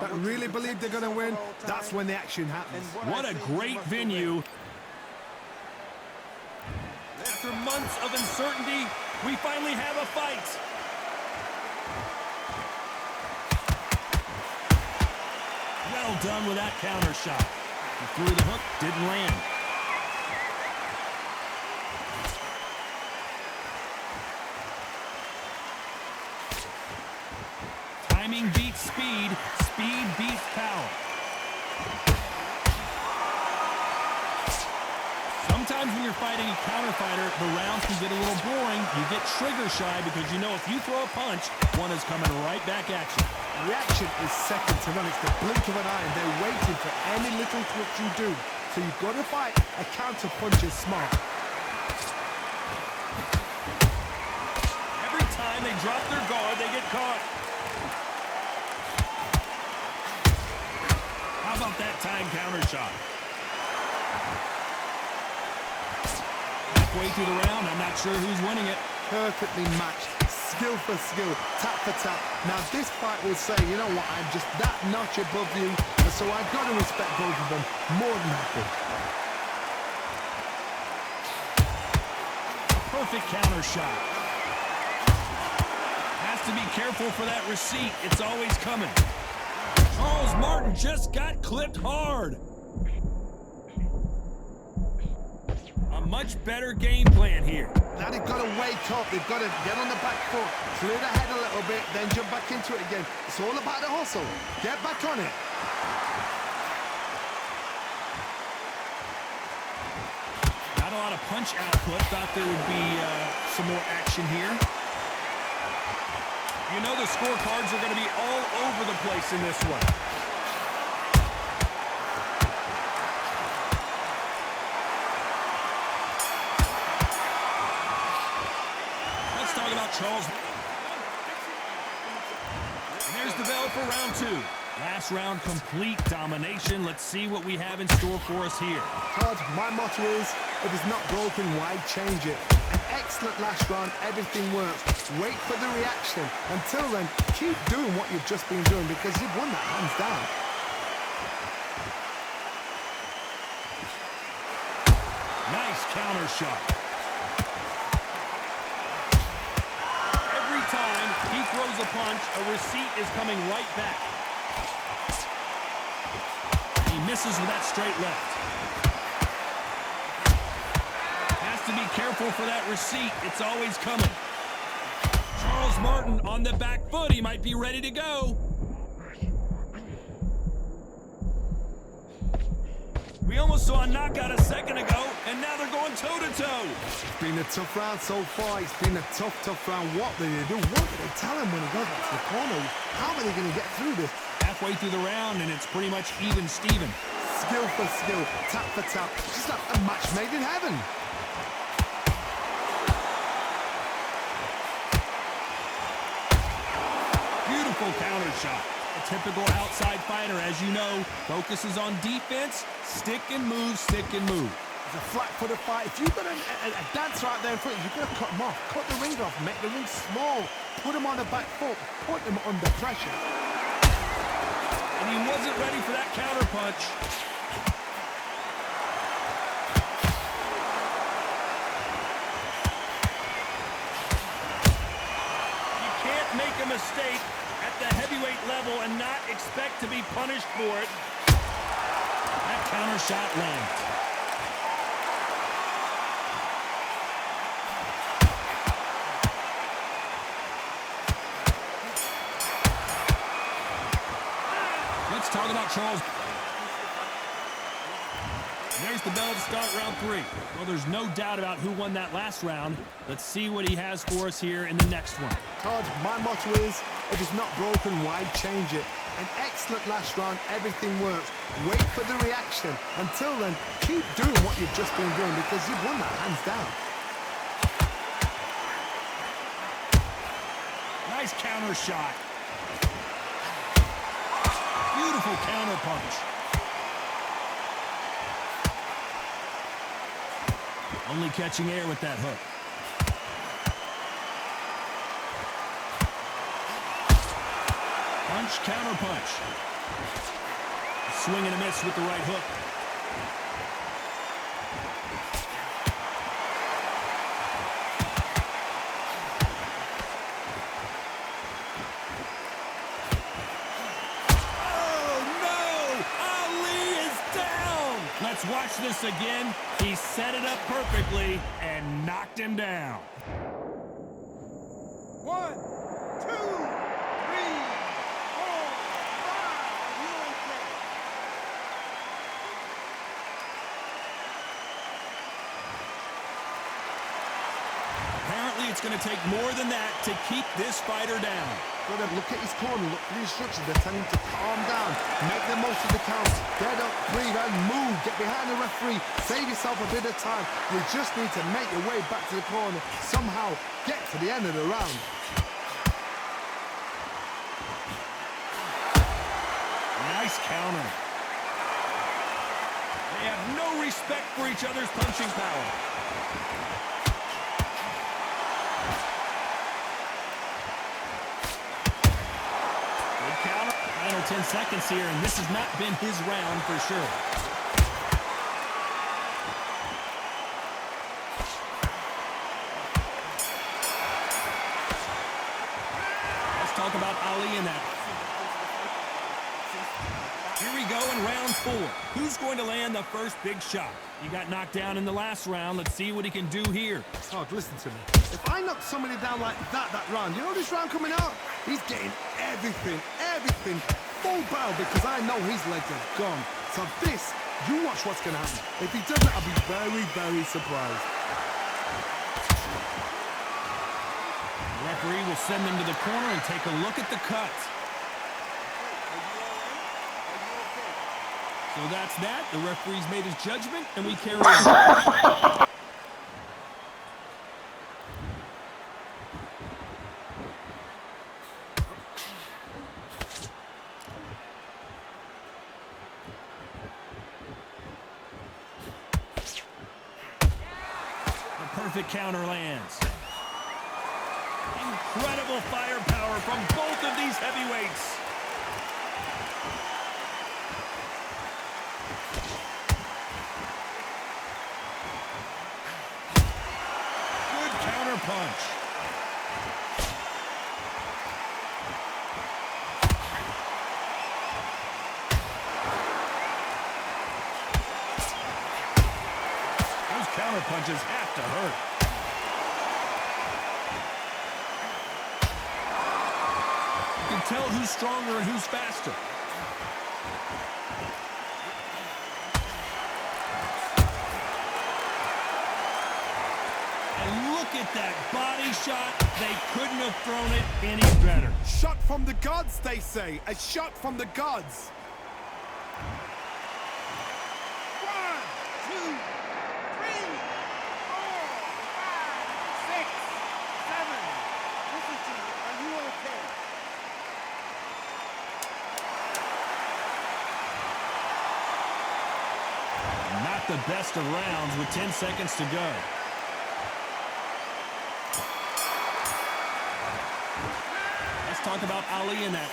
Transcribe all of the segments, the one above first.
that really believe they're going to win, that's when the action happens. What a great venue. After months of uncertainty, we finally have a fight. Well done with that counter shot. He threw the hook, didn't land. Timing beats speed, speed beats power. Sometimes when you're fighting a counter fighter, the rounds can get a little boring. You get trigger shy because you know if you throw a punch, one is coming right back at you. Reaction is second to none. It's the blink of an eye, and they're waiting for any little twitch you do. So you've got to fight a counter punch is smart. Every time they drop their guard, they get caught. How about that time counter shot? Halfway through the round, I'm not sure who's winning it. Perfectly matched, skill for skill, tap for tap. Now this fight will say, you know what, I'm just that notch above you, and so I've got to respect both of them more than happy. Perfect counter shot. Has to be careful for that receipt. It's always coming. Charles Martin just got clipped hard. A much better game plan here. Now they've got to wake up. They've got to get on the back foot, clear the head a little bit, then jump back into it again. It's all about the hustle. Get back on it. Not a lot of punch output. Thought there would be some more action here. You know the scorecards are going to be all over the place in this one. Let's talk about Charles. And there's the bell for round two. Last round, complete domination. Let's see what we have in store for us here. Todd, my motto is, if it's not broken, why change it? An excellent last round, everything works. Wait for the reaction. Until then, keep doing what you've just been doing because you've won that hands down. Nice counter shot. Every time he throws a punch, a receipt is coming right back. He misses with that straight left. Has to be careful for that receipt. It's always coming. Charles Martin on the back foot. He might be ready to go. We almost saw a knockout a second ago, and now they're going toe-to-toe. It's been a tough round so far. It's been a tough round. What did they do? What did they tell him when he got back to the corner? How are they going to get through this? Halfway through the round, and it's pretty much even Steven. Skill for skill, tap for tap. Just like a match made in heaven. Beautiful counter shot. A typical outside fighter, as you know, focuses on defense, stick and move, stick and move. It's a flat-footed fight. If you've got a dancer out there in front, you've got to cut him off. Cut the ring off, make the ring small. Put him on the back foot, put him under pressure. And he wasn't ready for that counter punch. You can't make a mistake at the heavyweight level and not expect to be punished for it. That counter shot lands. Let's talk about Charles. There's the bell to start round three. Well, there's no doubt about who won that last round. Let's see what he has for us here in the next one. Todd, my motto is, if it's not broken, why change it? An excellent last round, everything works. Wait for the reaction. Until then, keep doing what you've just been doing because you've won that hands down. Nice counter shot. Beautiful counter punch. Only catching air with that hook. Punch, counter punch. Swing and a miss with the right hook. Let's watch this again. He set it up perfectly and knocked him down. 1, 2, 3, 4, 5. You okay? Apparently, it's going to take more than that to keep this fighter down. Got to look at his corner, look for the instructions. They're telling him to calm down, make the most of the count, get up, breathe, and move. Get behind the referee, save yourself a bit of time. You just need to make your way back to the corner, somehow get to the end of the round. Nice counter. They have no respect for each other's punching power. Final 10 seconds here, and this has not been his round for sure. Let's talk about Ali in that. Here we go in round 4. Who's going to land the first big shot? He got knocked down in the last round. Let's see what he can do here. Oh, listen to me. If I knock somebody down like that round, you know this round coming out? He's getting everything, full barrel, because I know his legs are gone. So this, you watch what's going to happen. If he doesn't, I'll be very, very surprised. The referee will send them to the corner and take a look at the cut. So that's that. The referee's made his judgment, and we carry on. Perfect counter lands. Incredible firepower from both of these heavyweights. Good counter punch. Those counter punches have to hurt. You can tell who's stronger and who's faster. And look at that body shot. They couldn't have thrown it any better. Shot from the gods, they say. A shot from the gods. 1, 2, 3, 4, 5, 6, 7. Listen to me. Are you okay? Not the best of rounds with 10 seconds to go. Let's talk about Ali in that.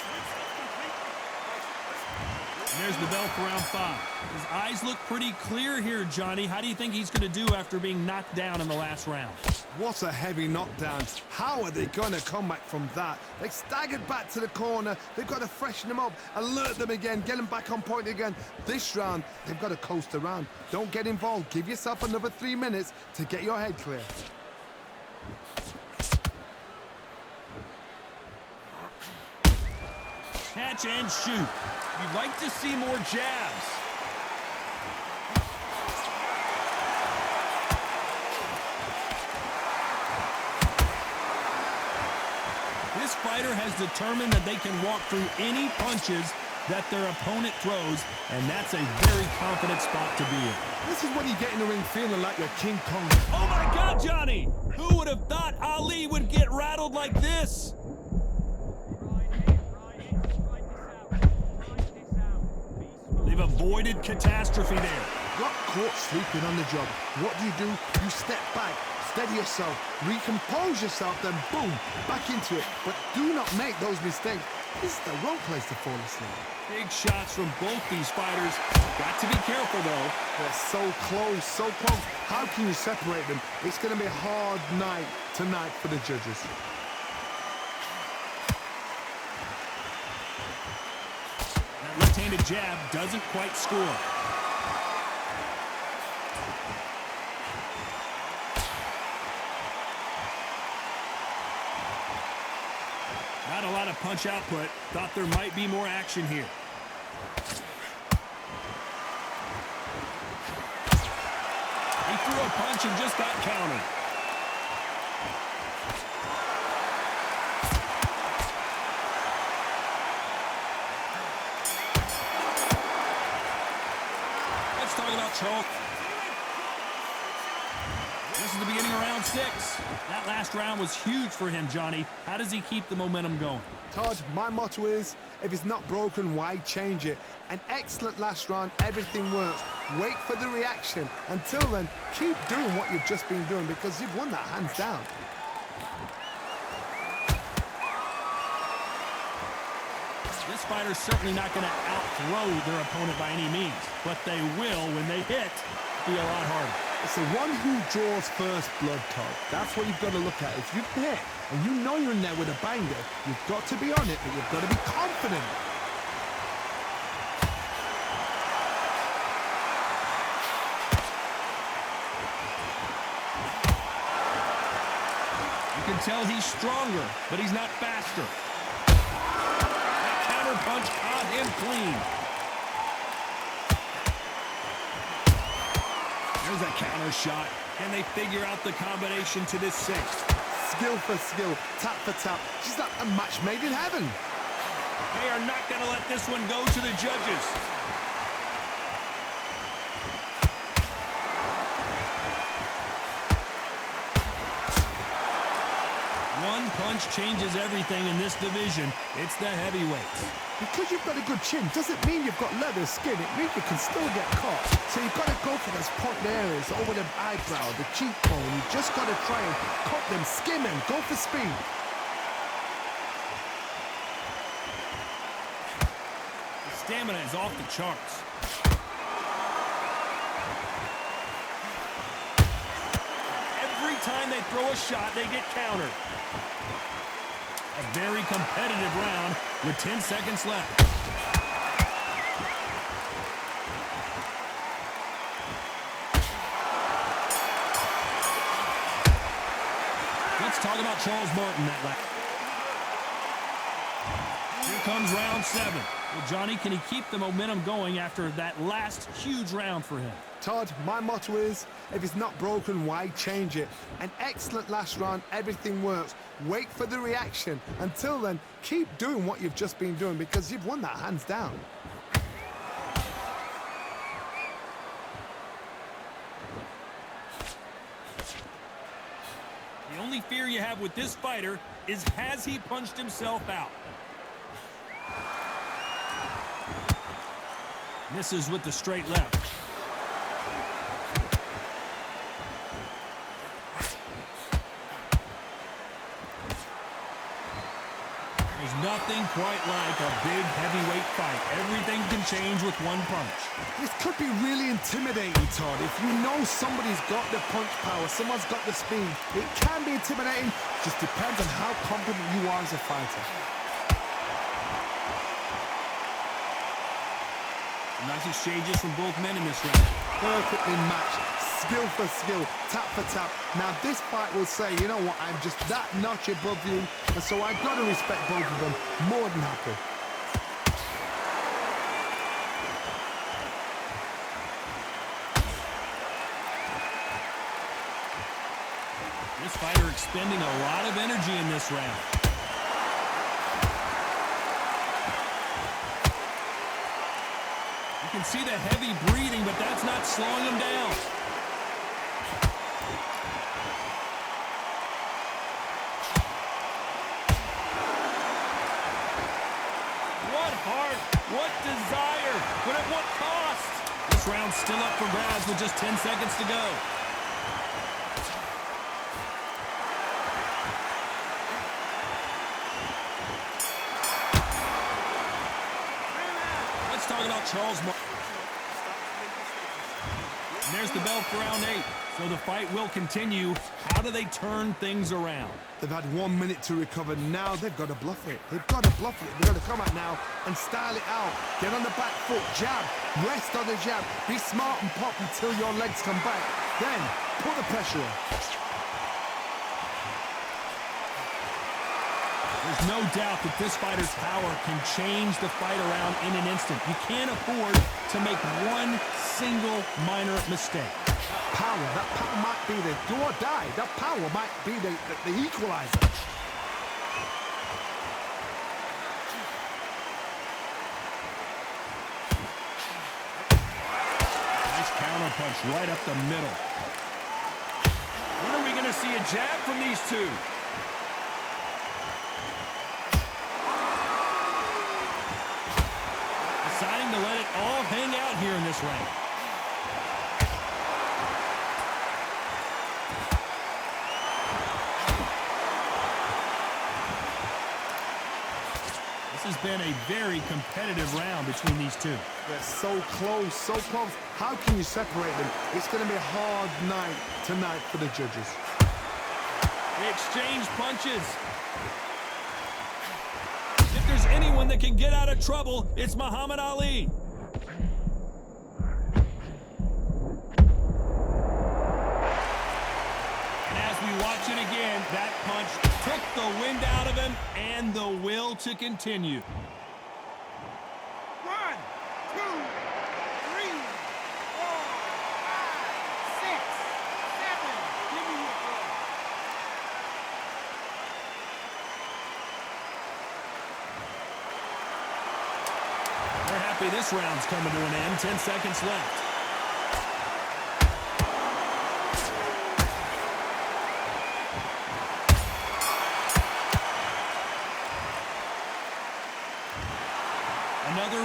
And there's the bell for round 5. His eyes look pretty clear here, Johnny. How do you think he's going to do after being knocked down in the last round? What a heavy knockdown. How are they going to come back from that? They staggered back to the corner. They've got to freshen them up, alert them again, get them back on point again. This round, they've got to coast around. Don't get involved. Give yourself another 3 minutes to get your head clear. Catch and shoot. You'd like to see more jabs. This fighter has determined that they can walk through any punches that their opponent throws, and that's a very confident spot to be in. This is when you get in the ring feeling like you're King Kong. Oh my God, Johnny! Who would have thought Ali would get rattled like this? They've avoided catastrophe there. Got caught sleeping on the job. What do? You step back, steady yourself, recompose yourself, then boom, back into it. But do not make those mistakes. This is the wrong place to fall asleep. Big shots from both these fighters. Got to be careful, though. They're so close, so close. How can you separate them? It's going to be a hard night tonight for the judges. That left-handed jab doesn't quite score. Not a lot of punch output. Thought there might be more action here. He threw a punch and just got countered. Let's talk about Charles. This is the beginning of round 6. That last round was huge for him, Johnny. How does he keep the momentum going? Todd, my motto is, if it's not broken, why change it? An excellent last round, everything works. Wait for the reaction. Until then, keep doing what you've just been doing because you've won that hands down. This fighter's certainly not going to outthrow their opponent by any means, but they will, when they hit, be a lot harder. It's the one who draws first blood, Todd. That's what you've got to look at. If you hit and you know you're in there with a banger, you've got to be on it, but you've got to be confident. You can tell he's stronger, but he's not faster. That counter punch caught him clean. There's a counter shot. Can they figure out the combination to this sink? Skill for skill, tap for tap. She's like a match made in heaven. They are not going to let this one go to the judges. One punch changes everything in this division. It's the heavyweights. Because you've got a good chin doesn't mean you've got leather skin. It means you can still get caught. So you've got to go for those point areas over the eyebrow, the cheekbone. You just got to try and cut them, skim them, go for speed. The stamina is off the charts. Every time they throw a shot, they get countered. A very competitive round with 10 seconds left. Let's talk about Charles Martin that last. Here comes round 7. Well, Johnny, can he keep the momentum going after that last huge round for him? Todd, my motto is, if it's not broken, why change it? An excellent last round, everything works. Wait for the reaction. Until then, keep doing what you've just been doing because you've won that hands down. The only fear you have with this fighter is, has he punched himself out? Misses with the straight left. There's nothing quite like a big heavyweight fight. Everything can change with one punch. This could be really intimidating, Todd. If you know somebody's got the punch power, someone's got the speed, it can be intimidating. Just depends on how confident you are as a fighter. Nice exchanges from both men in this round. Perfectly matched, skill for skill, tap for tap. Now this fight will say, you know what, I'm just that notch above you, and so I've got to respect both of them. More than happy. This fighter expending a lot of energy in this round. You can see the heavy breathing, but that's not slowing him down. What heart, what desire, but at what cost? This round's still up for grabs with just 10 seconds to go. Let's talk about Charles Mar. And there's the bell for round 8. So the fight will continue. How do they turn things around? They've had 1 minute to recover. Now they've got to bluff it. They've got to bluff it. They've got to come out now and style it out. Get on the back foot, jab, rest on the jab. Be smart and pop until your legs come back. Then put the pressure on. There's no doubt that this fighter's power can change the fight around in an instant. You can't afford to make one single minor mistake. Power, that power might be the do or die. That power might be the equalizer. Nice counter punch right up the middle. When are we going to see a jab from these two? Deciding to let it all hang out here in this round. This has been a very competitive round between these two. They're so close, so close. How can you separate them? It's going to be a hard night tonight for the judges. They exchange punches. If there's anyone that can get out of trouble, it's Muhammad Ali. And as we watch it again, that punch took the wind out of him and the will to continue. 1, 2, 3, 4, 5, 6, 7. Give me your ball. We're happy this round's coming to an end. 10 seconds left. Another